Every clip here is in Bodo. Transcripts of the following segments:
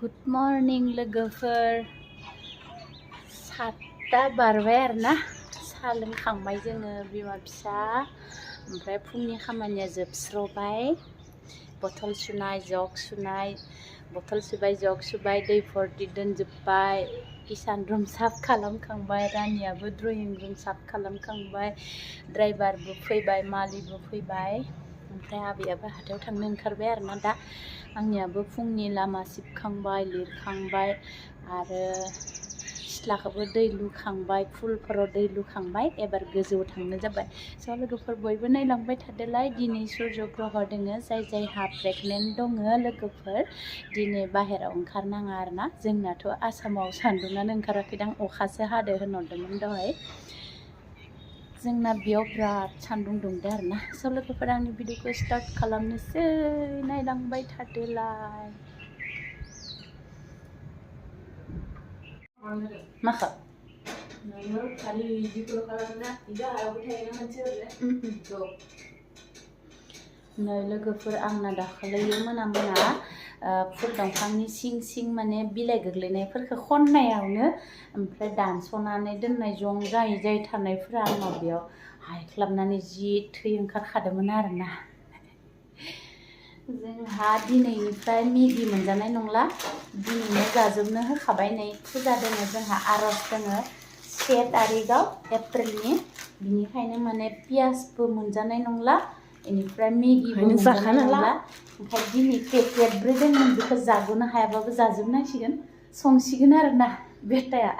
Good morning लोगोफोर 7टा बारबाय आरोना साहा लोंखांबाय जोङो बिमा फिसा ओमफ्राय फुंनि खामानिया जोबस्रबाय बथल सुनाय जग सुनाय बथल सुबाय जग सुबाय दै फरटि दोनजोबबाय किसान रुम साफ खालामखांबाय रानियाबो ड्रयिं रुम साफ खालामखांबाय ड्राइभारबो फैबाय मालिबो फैबाय ओमफ्राय आबैयाबो हाथायाव थांनो ओंखारबाय आरोना दा आंनियाबो फुंनि लामा सिबखांबाय लिरखांबाय आरो सिथ्लाखौबो दै लुखांबाय फुलफोराव दै लुखांबाय एबार गोजौआव थांनो जाबाय स' लोगोफोर बयबो नायलांबाय थादोलाय दिनै surjogroho दोङो जायहा प्रेगनेन्ट दङ लोगोफोर दिनै बाहेराव ओंखारनाङा आरोना जोंनाथ' आसामाव सान्दुङानो ओंखाराखैदां अखासो हादो होनहरदोंमोन दहाय जोंना बेयाव बिराद सान्दुं दुंदो आरोना स' लोगोफोर आंनि भिडिअखौ स्टार्ट खालामनोसै नायलांबाय थादोलाय माखो नै लोगोफोर आंना दाखालियो मोना फुल दंफांनि सिं सिं माने बिलाइ गोग्लैनायफोरखौ खननायावनो ओमफ्राय दानस'नानै दोननाय जं जायै थानायफोरा आंनाव बेयाव हायख्लाबनानै जि थै ओंखारखादोंमोन आरोना जोंहा दिनैनिफ्राय मेगि मोनजानाय नंला दिनैनो जाजोबनो होखाबाय नै फुजा दङ जोंहा आर'ज दङ 7 तारिखआव एप्रिलनि बिनिखायनो माने पियासबो मोनजानाय नंला बेनिफ्राय मेगिबो मोनजानाय नंला ओमफ्राय दिनै पेकेटब्रै दंमोन बेखौ जाग'नो हायाबाबो जाजोबनांसिगोन संसिगोन आरोना बेटाया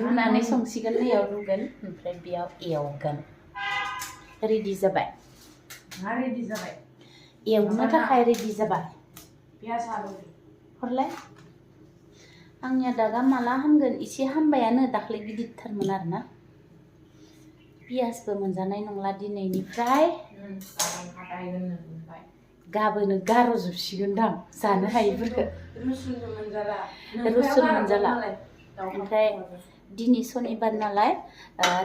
रुनानै संसिगोन दैयाव रुगोन ओमफ्राय बेयाव एवगोन रेडि जाबाय एवनो थाखाय रेडि जाबाय हरलाय आंनिया दागा माला हामगोन एसे हामबायानो दाख्लै गिदिरथारमोन आरोना पियासबो मोनजानाय नंला दिनैनिफ्राय गाबोनो गार'जोबसिगोनदां जानो हायैफोरखौ रुसुन मोनजाला ओमफ्राय दिनै सनिबार नालाय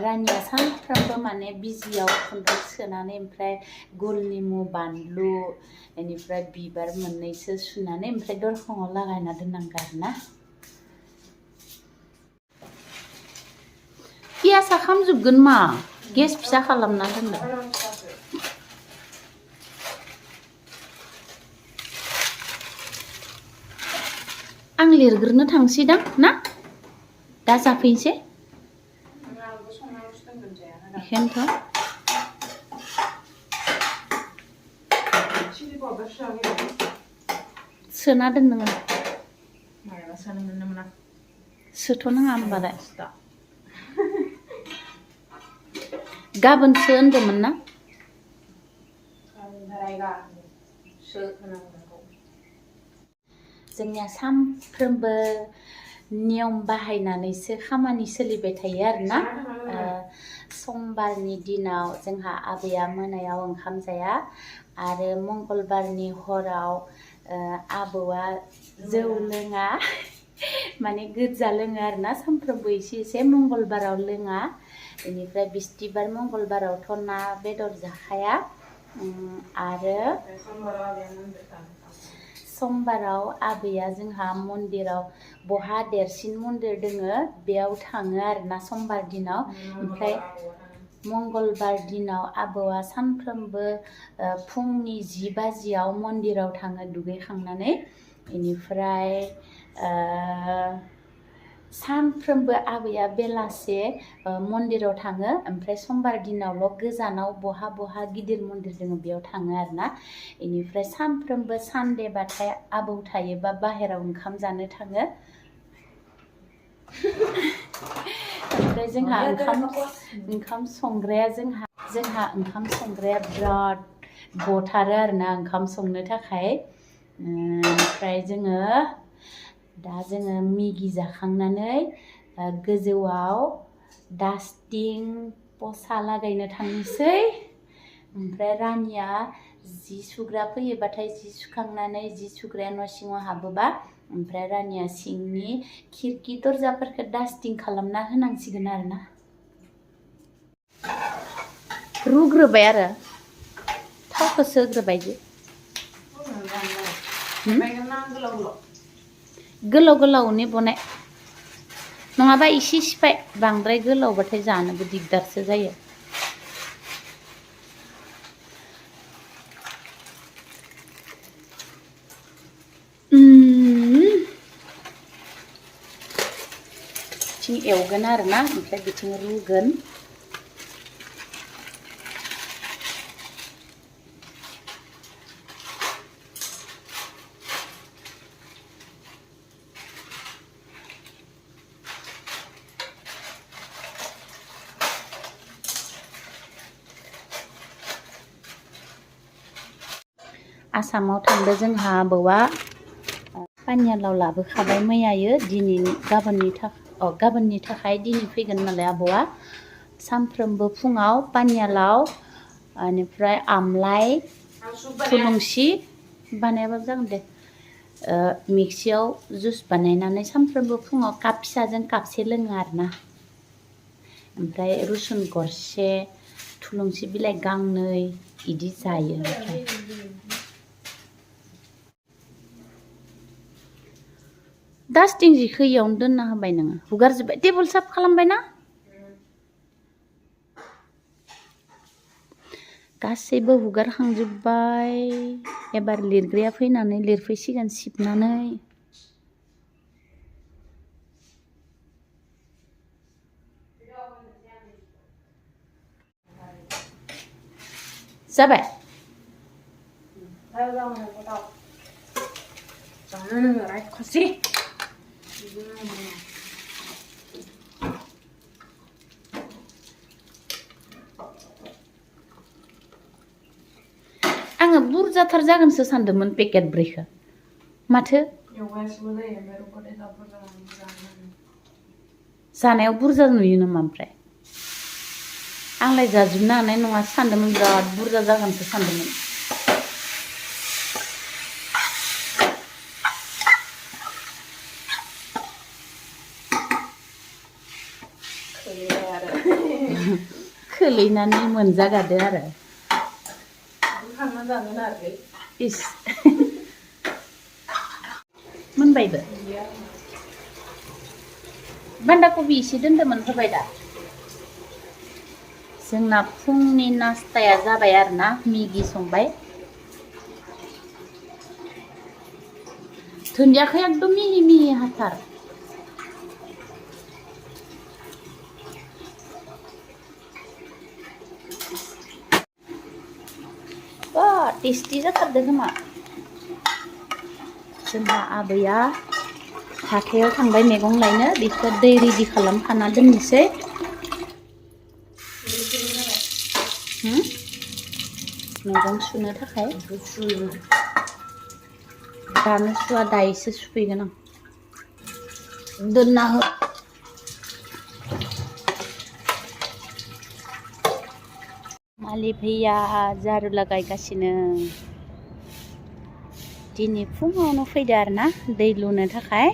रानिया सानफ्रोमबो माने बिजियाव खुन्दुं सोनानै ओमफ्राय गुलनिमु बानलु बेनिफ्राय बिबार मोननैसो सुनानै ओमफ्राय दरखङाव लागायना दोननांगौ आरोना पियासा खामजोबगोन मा गेस फिसा खालामना दोनदों आं लिरग्रोनो थांसैदां ना दा जाफैनोसै बेखायनोथ' सोना दोननो सोथ'नाङा होमबालाय गाबोनसो होन्दोंमोन ना जोंनिया सानफ्रोमबो नियम बाहायनानैसो खामानि सोलिबाय थायो आरोना समबारनि दिनाव जोंहा आबैया मोनायाव ओंखाम जाया आरो मंगलबारनि हराव आबौआ जौ लोङा माने गोजा लोङो आरोना सानफ्रोमबो एसे मंगलबाराव लोङा बेनिफ्राय बिस्थिबार मंगलबारावथ' ना बेदर जाखाया आरो समबाराव आबैया जोंहा मन्दिराव बहा देरसिन मन्दिर दोङो बेयाव थाङो आरोना समबार दिनाव ओमफ्राय मंगलबार दिनाव आबौआ सानफ्रोमबो फुंनि 10 बाजियाव मन्दिराव थाङो दुगैखांनानै बेनिफ्राय सानफ्रोमबो आबैया बेलासे मन्दिराव थाङो ओमफ्राय समबार दिनावल' गोजानाव बहा गिदिर मन्दिर दङ बेयाव थाङो आरोना बेनिफ्राय सानफ्रोमबो सानदेबाथाय आबौ थायोबा बाहेराव ओंखाम जानो थाङो ओमफ्राय जोंहा ओंखाम संग्राया जोंहा ओंखाम संग्राया बिराद बथारो आरोना ओंखाम संनो थाखाय ओमफ्राय जोङो मेगि जाखांनानै गोजौआव डास्टिं पसा लागायनो थांनोसै ओमफ्राय रानिया जि सुग्रा फैयोबाथाय जि सुखांनानै जि सुग्राया न' सिङाव हाबोबा ओमफ्राय रानिया सिंनि खिरखि दरजाफोरखौ डास्टिं खालामना होनांसिगोन आरोना रुग्रोबाय आरो थावखौसो होग्रोबाय गोलाव गोलावनि बनाय नङाबा इसे सिफाय बांद्राय गोलावबाथाय जानोबो दिगदारसो जायो बिथिं एवगोन आरोना ओमफ्राय बिथिं रुगोन आसामाव थांदो जोंहा आबौआ पानियालाव लाबोखाबाय मैयायो दिनैनि गाबोननि थाखाय दिनै फैगोन नालाय आबौआ सानफ्रोमबो फुङाव पानियालाव बेनिफ्राय आमलाइ थुलुंसि बानायाबाबो जागोन दे मिक्सियाव जुस बानायनानै सानफ्रोमबो फुङाव काप फिसाजों कापसे लोङो आरोना ओमफ्राय रुसुन गरसे थुलुंसि बिलाइ गांनै इदि जायो ओमफ्राय डास्टिं जिखौ इयावनो दोनना होबाय नोङो हुगारजोब्बाय टेबोल साफ खालामबाय ना गासैबो हुगारखांजोब्बाय एबार लिरग्राया फैनानै लिरफैसिगोन सिबनानै जाबाय आङो बुरजाथार जागोनसो सानदोंमोन पेकेट ब्रैखौ माथो जानायाव बुरजा नुयो नामा ओमफ्राय आंलाय जाजोबनो हानाय नङा सानदोंमोन बिराद बुरजा जागोनसो सानदोंमोन खोलैनानै मोनजागादो आरो इस मोनबायबो बान्दा कबि एसे दोन्दोंमोन होबाय दा जोंना फुंनि नास्ताया जाबाय आरोना मेगि संबाय दुन्दियाखौ एकदम मिहि मिहि हाथार टेस्टि जाथारदों खोमा जोंहा आबैया हाथायाव थांबाय मैगं लायनो बेखौ दै रेडि खालामखाना दोननोसै मैगं सुनो थाखाय दानो सुवा दायोसो सुफैगोन आं दोनना हो मालि भैया झारु लागायगासिनो दिनै फुङावनो फैदो आरोना दै लुनो थाखाय